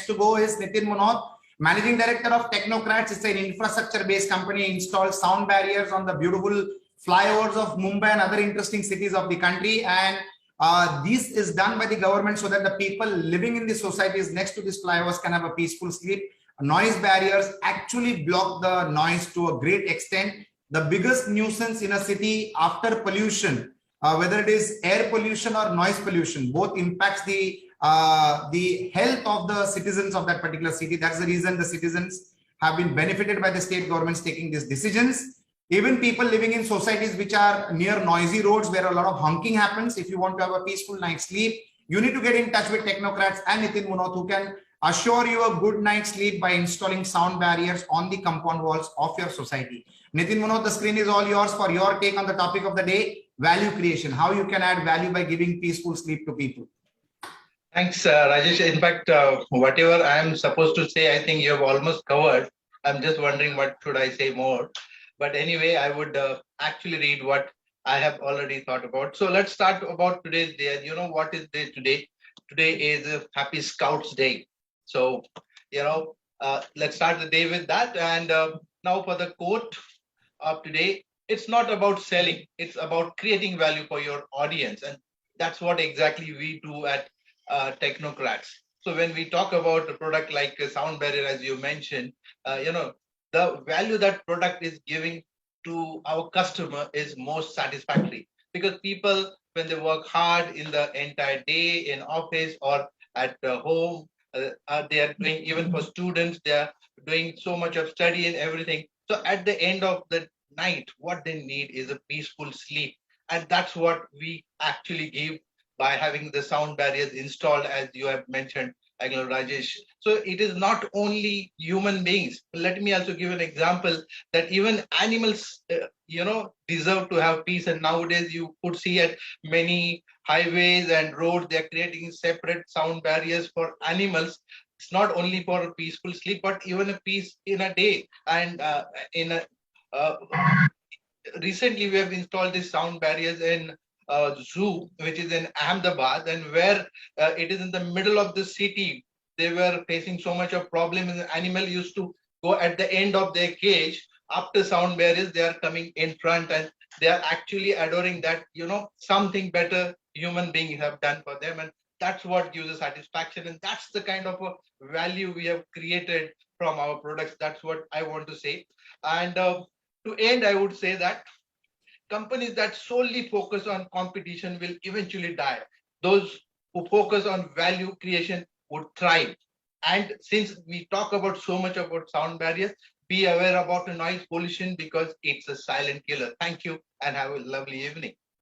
next to go is Nitin Munot, Managing Director of Technocrats. It's an infrastructure-based company, installs sound barriers on the beautiful flyovers of Mumbai and other interesting cities of the country. And this is done by the government so that the people living in the societies next to these flyovers can have a peaceful sleep. Noise barriers actually block the noise to a great extent. The biggest nuisance in a city after pollution, whether it is air pollution or noise pollution, both impacts the health of the citizens of that particular city. That's the reason the citizens have been benefited by the state governments taking these decisions. Even people living in societies which are near noisy roads where a lot of honking happens, if you want to have a peaceful night's sleep, you need to get in touch with Technocrats and Nitin Munot, who can assure you a good night's sleep by installing sound barriers on the compound walls of your society. Nitin Munot, the screen is all yours for your take on the topic of the day, value creation, how you can add value by giving peaceful sleep to people. Thanks, Rajesh. In fact, whatever I am supposed to say, I think you have almost covered. I'm just wondering what should I say more. But anyway, I would actually read what I have already thought about. So let's start about today's day. You know, what is day today? Today is a Happy Scouts Day. So, let's start the day with that. And now for the quote of today, it's not about selling. It's about creating value for your audience. And that's what exactly we do at Technocrats. So when we talk about a product like a sound barrier, as you mentioned, the value that product is giving to our customer is most satisfactory, because people, when they work hard in the entire day in office or at home, they are doing, even for students, they are doing so much of study and everything. So at the end of the night, what they need is a peaceful sleep. And that's what we actually give by having the sound barriers installed, as you have mentioned, Rajesh. So it is not only human beings. Let me also give an example that even animals, deserve to have peace. And nowadays you could see at many highways and roads, they're creating separate sound barriers for animals. It's not only for a peaceful sleep, but even a peace in a day. And recently we have installed these sound barriers in zoo, which is in Ahmedabad, and where it is in the middle of the city. They were facing so much of problem, and the animal used to go at the end of their cage. After sound barriers, they are coming in front, and they are actually adoring that, something better human beings have done for them. And that's what gives us satisfaction. And that's the kind of a value we have created from our products. That's what I want to say. And to end, I would say that companies that solely focus on competition will eventually die. Those who focus on value creation would thrive. And since we talk about so much about sound barriers, be aware about the noise pollution, because it's a silent killer. Thank you and have a lovely evening.